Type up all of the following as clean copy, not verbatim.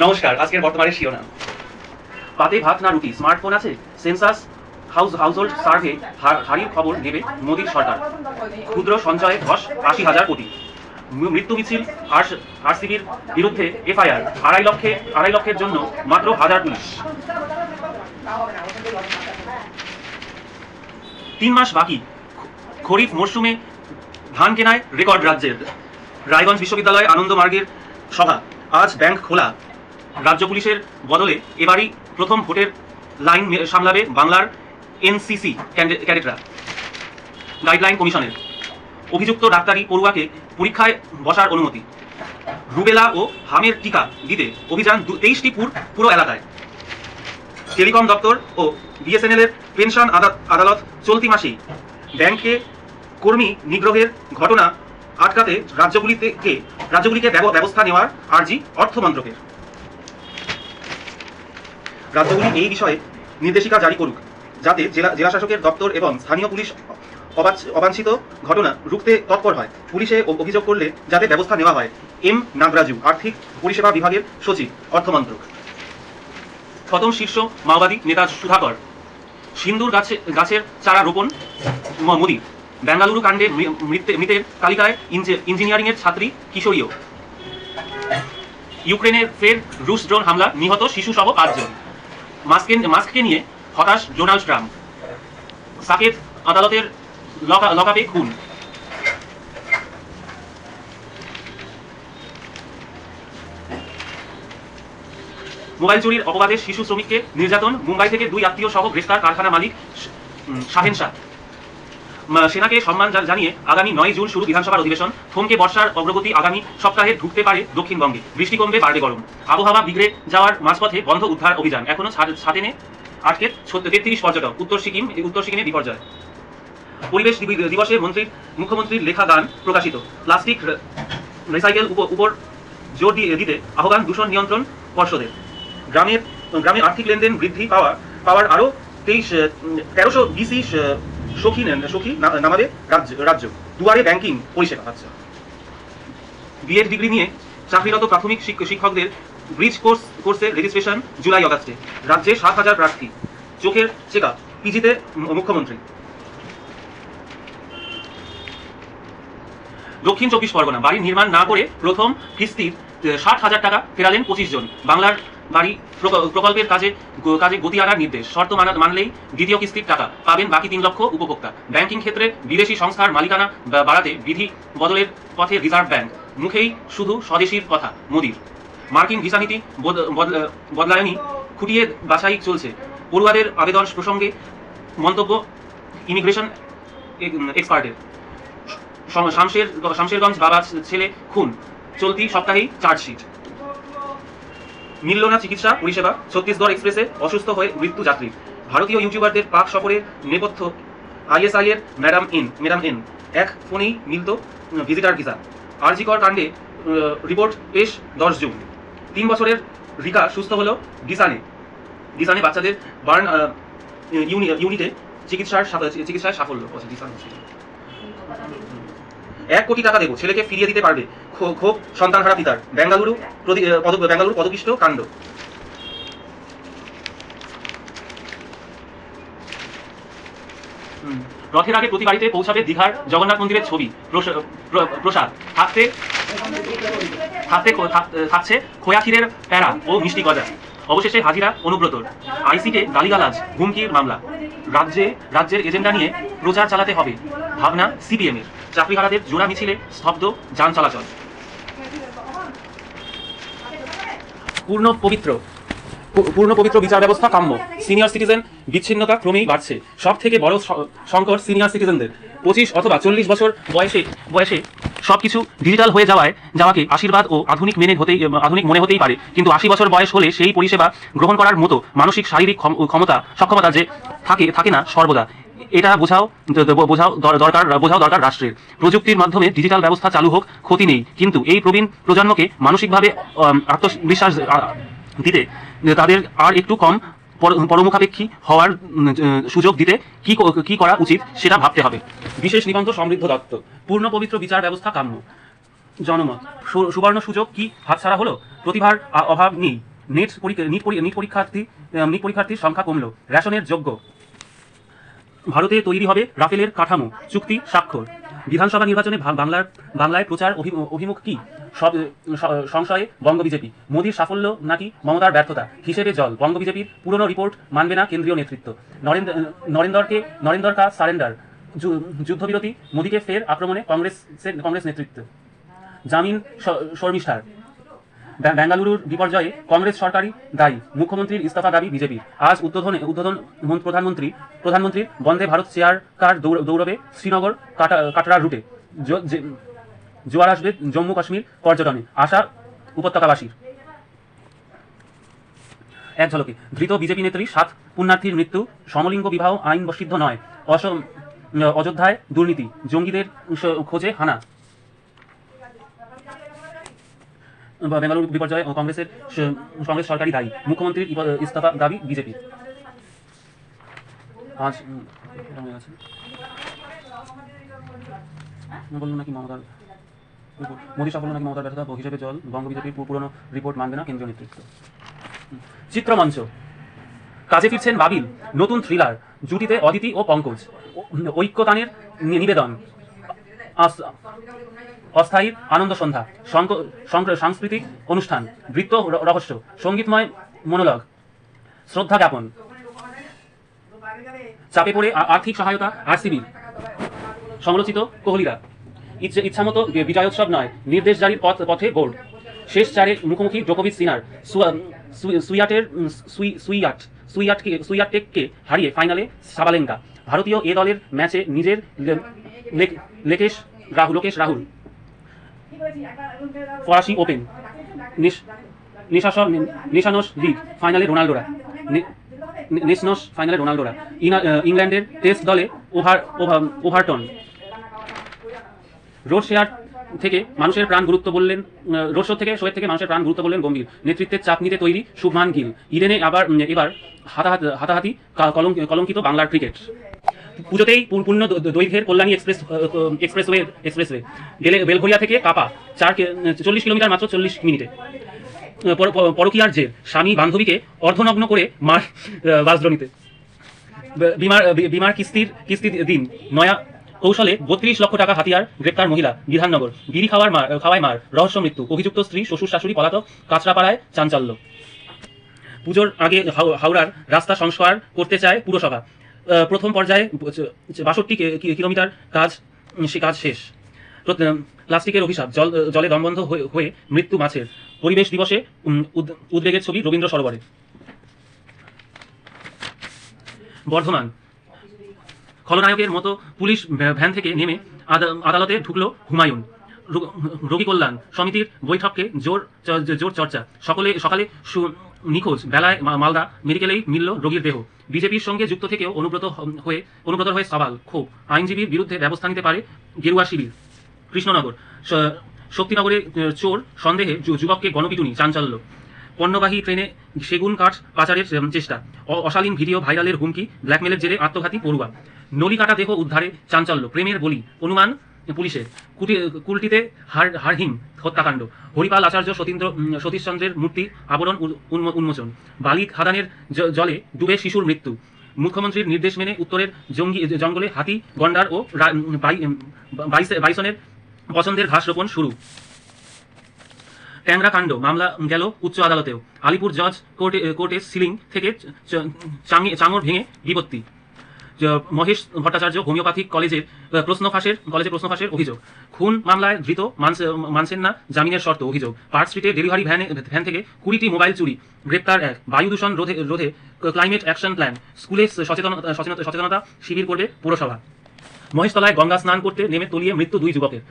নমস্কার। আজকের বর্তমানের শিরোনাম। পাতে ভাত না রুটি, স্মার্টফোন আছে, সেন্সাস হাউসহোল্ড সার্ভে, হারির খবর নেবে মোদীর সরকার। ক্ষুদ্র সঞ্চয়ে ধস ৮০,০০০ কোটি। মৃত্যু মিছিল আরসিবির বিরুদ্ধে এফআইআর। আড়াই লক্ষের জন্য মাত্র ১,০০০ পুলিশ। ৩ মাস বাকি খরিফ মরশুমে ধান কেনায় রেকর্ড রাজ্যের। রায়গঞ্জ বিশ্ববিদ্যালয় আনন্দমার্গের সভা। আজ ব্যাংক খোলা। রাজ্য পুলিশের বদলে এবারই প্রথম ভোটের লাইন সামলাবে বাংলার এনসিসি ক্যাডেটরা। গাইডলাইন কমিশনের। অভিযুক্ত ডাক্তারি পড়ুয়াকে পরীক্ষায় বসার অনুমতি। রুবেলা ও হামের টিকা দিতে অভিযান ২৩টি পুরো এলাকায়। টেলিকম দপ্তর ও বিএসএনএল এর পেনশন আদালত চলতি মাসেই। ব্যাংকে কর্মী নিগ্রহের ঘটনা আটকাতে রাজ্যগুলিকে ব্যবস্থা নেওয়ার আর্জি অর্থমন্ত্রকের। রাজ্যগুলি এই বিষয়ে নির্দেশিকা জারি করুক, যাতে জেলাশাসকের দপ্তর এবং স্থানীয় পুলিশ অবাঞ্ছিত ঘটনা রুখতে তৎপর হয়। পুলিশে অভিযোগ করলে যাতে ব্যবস্থা নেওয়া হয়। এম নাগরাজু, আর্থিক পরিষেবা বিভাগের সচিব, অর্থমন্ত্রক। প্রথম শীর্ষ মাওবাদী নেতা সুধাকর। সিন্দুর গাছের চারা রোপণ মোদি। বেঙ্গালুরু কাণ্ডে মৃতের তালিকায় ইঞ্জিনিয়ারিংয়ের ছাত্রী কিশোরীও। ইউক্রেনের ফের রুশ ড্রোন হামলা, নিহত শিশু সহ ৫ জন। মাস্ককে নিয়ে হতাশ ডোনাল্ড ট্রাম্প। সাকেত আদালতের লকআপে খুন। মোবাইল চুরির অপবাদে শিশু শ্রমিককে নির্যাতন। মুম্বাই থেকে 2 আত্মীয় সহ গ্রেফতার কারখানা মালিক শাহেন শাহ। সেনাকে সম্মান জানিয়ে আগামী ৯ জুন শুরু বিধানসভার অধিবেশন। থমকে বর্ষার অগ্রগতি, আগামী সপ্তাহে ঢুকতে পারে দক্ষিণবঙ্গে। বৃষ্টি কমবে, বাড়বে গরম। আবহাওয়া বিগড়ে যাওয়ার মাঝপথে বন্ধ উদ্ধার অভিযান। এখনো ছাতেনে আটকে 33 পর্যটক। উত্তর সিকিমে বিপর্যয়। পরিবেশ দিবসে মুখ্যমন্ত্রীর লেখা গান প্রকাশিত। প্লাস্টিক রিসাইকেল উপর জোর দিতে আহ্বান দূষণ নিয়ন্ত্রণ পর্ষদের। গ্রামে আর্থিক লেনদেন বৃদ্ধি পাওয়ার আরও 1300 বিসি সখী নামাবে রাজ্য। দুয়ারে ব্যাংকিং পরিষেবা। আচ্ছা, বিএড ডিগ্রি নিয়ে চাকরিরত প্রাথমিক শিক্ষকদের ব্রিজ কোর্সে রেজিস্ট্রেশন জুলাই আগস্টে। রাজ্যে 7,000 প্রার্থী। চোখের চেকআপ পিজিতে মুখ্যমন্ত্রী। দক্ষিণ 24 পরগনা। বাড়ি নির্মাণ না করে প্রথম কিস্তির 60,000 টাকা ফেরালেন 25 জন। বাংলার বাড়ি প্রকল্পের কাজে গতি আনার নির্দেশ। শর্ত মানলেই দ্বিতীয় কিস্তির টাকা পাবেন বাকি 3 লক্ষ উপভোক্তা। ব্যাংকিং ক্ষেত্রে বিদেশি সংস্থার মালিকানা বাড়াতে বিধি বদলের পথে রিজার্ভ ব্যাংক। মুখেই শুধু স্বদেশীর কথা মোদির। মার্কিন ভিসা নীতি বদলায়নি, খুঁটিয়ে বাছাই চলছে। পড়ুয়াদের আবেদন প্রসঙ্গে মন্তব্য ইমিগ্রেশন এক্সপার্টের। শামশেরগঞ্জ বাবা ছেলে খুন, চলতি সপ্তাহেই চার্জশিট। মিলল না চিকিৎসা পরিষেবা। ছত্তিশগড় এক্সপ্রেসে অসুস্থ হয়ে মৃত্যু যাত্রীর। ভারতীয় ইউটিউবারদের পাক সফরের নেপথ্য আইএসআই এর ম্যাডাম এন। এক ফোনেই মিলত ভিজিটার ভিসা। আরজিকর কাণ্ডে রিপোর্ট পেশ 10 জুন। 3 বছরের রিকা সুস্থ হলো ডিসানে বাচ্চাদের বার্ন ইউনিটে চিকিৎসায় সাফল্য। 1 কোটি টাকা দেবো, ছেলেকে ফিরিয়ে দিতে পারবে ক্ষোভ সন্তানহারা পিতার। বেঙ্গালুরু পদপিষ্ট কাণ্ড। রথের আগে প্রতি বাড়িতে পৌঁছাবে দীঘার জগন্নাথ মন্দিরের ছবি প্রসাদ। থাকছে খোয়া ক্ষীরের প্যারা ও মিষ্টি গজা। অবশেষে হাজিরা অনুব্রতর। আইসিকে গালিগালাজ, হুমকির মামলা। রাজ্যের এজেন্ডা নিয়ে প্রচার চালাতে হবে ভাবনা সিপিএমের। চাকরিহারাদের জোড়া মিছিলে স্তব্ধ যান চলাচল। পূর্ণ পবিত্র বিচার ব্যবস্থা কাম্য। সিনিয়র সিটিজেন বিচ্ছিন্নতা ক্রমেই বাড়ছে। সব থেকে বড় সংকট সিনিয়র সিটিজেনদের। 25 অথবা 40 বছর বয়সে সবকিছু ডিজিটাল হয়ে যাওয়াকে আশীর্বাদ ও আধুনিক মনে হতেই পারে, কিন্তু 80 বছর বয়স হলে সেই পরিষেবা গ্রহণ করার মতো মানসিক শারীরিক সক্ষমতা যে থাকে না সর্বদা। এটা বোঝাও দরকার রাষ্ট্রের। প্রযুক্তির মাধ্যমে ডিজিটাল ব্যবস্থা চালু হোক, ক্ষতি নেই, কিন্তু এই প্রবীণ প্রজন্মকে মানসিকভাবে আত্মবিশ্বাস দিতে, তাদের আর একটু কম পরমুখাপেক্ষী হওয়ার সুযোগ দিতে কি করা উচিত সেটা ভাবতে হবে। বিশেষ নিবন্ধ সমৃদ্ধ দত্ত। পূর্ণ পবিত্র বিচার ব্যবস্থা কাম্য। জনমত। সুবর্ণ সুযোগ কি হাতছাড়া হলো? প্রতিভার অভাব নেই, নিট পরীক্ষার্থীর সংখ্যা কমল, রেশনের যোগ্য। ভারতে তৈরি হবে রাফেলের কাঠামো, চুক্তি স্বাক্ষর। বিধানসভা নির্বাচনে বাংলায় প্রচার অভিমুখ কি? সব সংশয়ে বঙ্গ বিজেপি। মোদীর সাফল্য নাকি মমতার ব্যর্থতা? হিসেবে জল। বঙ্গ বিজেপির পুরনো রিপোর্ট মানবে না কেন্দ্রীয় নেতৃত্ব। নরেন্দ্র কা সারেন্ডার। যুদ্ধবিরতি, মোদীকে ফের আক্রমণে কংগ্রেস নেতৃত্ব। জামিন শর্মিষ্ঠার। বেঙ্গালুরুর বিপর্যয়ে কংগ্রেস সরকারই দায়ী, মুখ্যমন্ত্রীর ইস্তফা দাবি বিজেপির। আজ উদ্বোধন প্রধানমন্ত্রীর বন্দে ভারত চেয়ার কার দৌড়বে শ্রীনগর কাটরা রুটে। জোয়ার আসবে জম্মু কাশ্মীর পর্যটনে, আশা উপত্যকাবাসীর। এক ঝলকে ধৃত বিজেপি নেত্রী 7 পুণ্যার্থীর মৃত্যু, সমলিঙ্গ বিবাহ আইন বসিদ্ধ নয়, অযোধ্যায় দুর্নীতি, জঙ্গিদের খোঁজে হানা। বেঙ্গালুরু বিপর্যয়ে কংগ্রেস সরকারই দায়ী, মুখ্যমন্ত্রীর ইস্তফা দাবি বিজেপি। আজ বলল নাকি মমতার মোদী সাফল্য নাকি মমতার ব্যর্থতা, হিসেবে জল। বঙ্গ বিজেপির পুরনো রিপোর্ট মানবে না কেন্দ্রীয় নেতৃত্ব। চিত্রমঞ্চ। কাজে ফিরছেন বাবিল, নতুন থ্রিলার, জুটিতে অদিতি ও পঙ্কজ। ঐক্যতানের নিবেদন, অস্থায়ী আনন্দ সন্ধ্যা, সাংস্কৃতিক অনুষ্ঠান, বৃত্ত রহস্য, সঙ্গীতময় মনোলগ, শ্রদ্ধা জ্ঞাপন। চাপে পড়ে আর্থিক সহায়তা আরসিবির, সমালোচিত কোহলিরা। ইচ্ছামতো বিজয়োৎসব নয়, নির্দেশ জারির পথে বোর্ড। শেষ চারে মুখোমুখি জোকোভিচ সিনার। সুইয়াটেককে হারিয়ে ফাইনালে সাবালেঙ্কা। ভারতীয় এ দলের ম্যাচে নিজের লোকেশ রাহুল। ফরাসি ওপেন, নেশানস লিগ ফাইনালে রোনাল্ডোরা। ইংল্যান্ডের টেস্ট দলে ওভারটন। রোড শো থেকে মানুষের প্রাণ গুরুত্ব বললেন গম্ভীর। নেতৃত্বের চাপ নিতে তৈরি শুভমান গিল। ইডেনে এবার হাতাহাতি কলঙ্কিত বাংলার ক্রিকেট। পুজোতেই পূর্ণ দৈর্ঘ্যের কল্যাণী এক্সপ্রেসওয়ে বেলঘরিয়া থেকে কাপা 40 কিলোমিটার মাত্র 40 মিনিটে। পরকীয়ার জের, স্বামী বান্ধবীকে অর্ধনগ্ন করে মার বাসদ্রোণীতে। বিমার কিস্তির দিন, নয়া কৌশলে 32 লক্ষ টাকা হাতিয়ার, গ্রেপ্তার মহিলা, বিধাননগর। বিড়ি খাওয়ায় মার, রহস্য মৃত্যু, অভিযুক্ত স্ত্রী শ্বশুর শাশুড়ি পলাতক, কাঁচরাপাড়ায় চাঞ্চল্য। পুজোর আগে হাওড়ার রাস্তা সংস্কার করতে চায় পুরসভা। প্রথম পর্যায়ে 62 কিলোমিটার কাজ শেষ। প্লাস্টিকের অভিশাপ, জলে দমবন্ধ হয়ে মৃত্যু মাছের। পরিবেশ দিবসে উদ্বেগের ছবি রবীন্দ্র সরোবরে। বর্ধমান। খলনায়কের মতো পুলিশ ভ্যান থেকে নেমে আদালতে ঢুকলো হুমায়ুন। রোগী কল্যাণ সমিতির বৈঠককে জোর চর্চা। সকালে নিখোঁজ, বেলায় মালদা মেডিকেলেই মিলল রোগীর দেহ। বিজেপির সঙ্গে যুক্ত থেকেও অনুব্রতর হয়ে সওয়াল, ক্ষোভ। আইনজীবীর বিরুদ্ধে ব্যবস্থা নিতে পারে গেরুয়া শিবির। কৃষ্ণনগর। শক্তিনগরে চোর সন্দেহে যুবককে গণপিটুনি, চাঞ্চল্য। পণ্যবাহী ট্রেনে সেগুন কাঠ পাচারের চেষ্টা, অশালীন ভিডিও ভাইরালের হুমকি, ব্ল্যাকমেলের জেরে আত্মঘাতী পড়ুয়া। নলি কাটা দেহ উদ্ধারে চাঞ্চল্য, প্রেমের বলি অনুমান পুলিশের। কুলটিতে হারহিম হত্যাকাণ্ড, হরিপাল আচার্য সতীশচন্দ্রের মূর্তি আবরণ উন্মোচন। বালি খাদানের জলে ডুবে শিশুর মৃত্যু। মুখ্যমন্ত্রীর নির্দেশ মেনে উত্তরের জঙ্গলে হাতি, গন্ডার ও বাইসনের পছন্দের ঘাস রোপণ শুরু। ট্যাংরা কাণ্ড, মামলা গেল উচ্চ আদালতেও। আলিপুর জজ কোর্টে সিলিং থেকে চাঙর ভেঙে বিপত্তি। মহেশ ভট্টাচার্য হোমিওপ্যাথিক কলেজে প্রশ্ন ফাঁসের অভিযোগ। খুন মামলায় ধৃত মানছেন না জামিনের শর্ত, অভিযোগ। পার্ক স্ট্রিটে ডেলিভারি ভ্যান থেকে 20টি মোবাইল চুরি, গ্রেপ্তার 1। বায়ু দূষণ রোধে ক্লাইমেট অ্যাকশন প্ল্যান, স্কুলে সচেতনতা শিবির করবে পুরসভা। মহেশতলায় গঙ্গা স্নান করতে নেমে তলিয়ে মৃত্যু 2 যুবকের।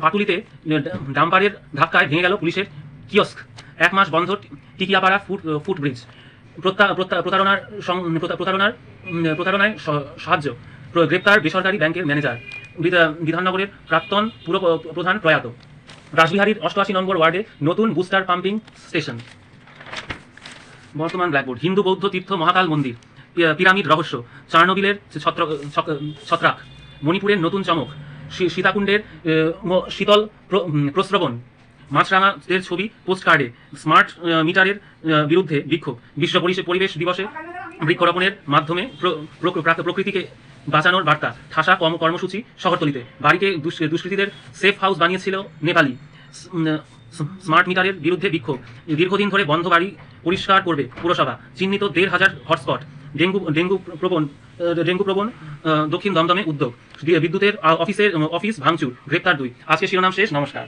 পাটুলিতে ডাম্পারের ধাক্কায় ভেঙে গেল পুলিশের কিয়স্ক। 1 মাস বন্ধ টিকিয়াপাড়া ফুটব্রিজ। প্রতারণায় সাহায্য, গ্রেপ্তার বেসরকারি ব্যাংকের ম্যানেজার। বিধাননগরের প্রাক্তন পুরপ্রধান প্রয়াত। রাসবিহারীর 88 নম্বর ওয়ার্ডে নতুন বুস্টার পাম্পিং স্টেশন। বর্তমান ব্ল্যাকবোর্ড। হিন্দু বৌদ্ধ তীর্থ মহাকাল মন্দির, পিরামিড রহস্য, চার্নোবিলের ছত্রাক। মণিপুরের নতুন চমক, সীতাকুণ্ডের শীতল প্রস্রবণ। মাছরাঙাদের ছবি পোস্টকার্ডে, স্মার্ট মিটারের বিরুদ্ধে বিক্ষোভ, বিশ্ব পরিবেশ দিবসে বৃক্ষরোপণের মাধ্যমে প্রকৃতিকে বাঁচানোর বার্তা, ঠাসা কর্মসূচি শহরতলিতে, বাড়িতে দুষ্কৃতীদের সেফ হাউস বানিয়েছিল নেপালি, স্মার্ট মিটারের বিরুদ্ধে বিক্ষোভ, দীর্ঘদিন ধরে বন্ধ বাড়ি পরিষ্কার করবে পুরসভা, চিহ্নিত ১,৫০০ হটস্পট, ডেঙ্গু প্রবণ দক্ষিণ দমদমে উদ্যোগ, বিদ্যুতের অফিস ভাঙচুর, গ্রেপ্তার ২। আজকে শিরোনাম শেষ, নমস্কার।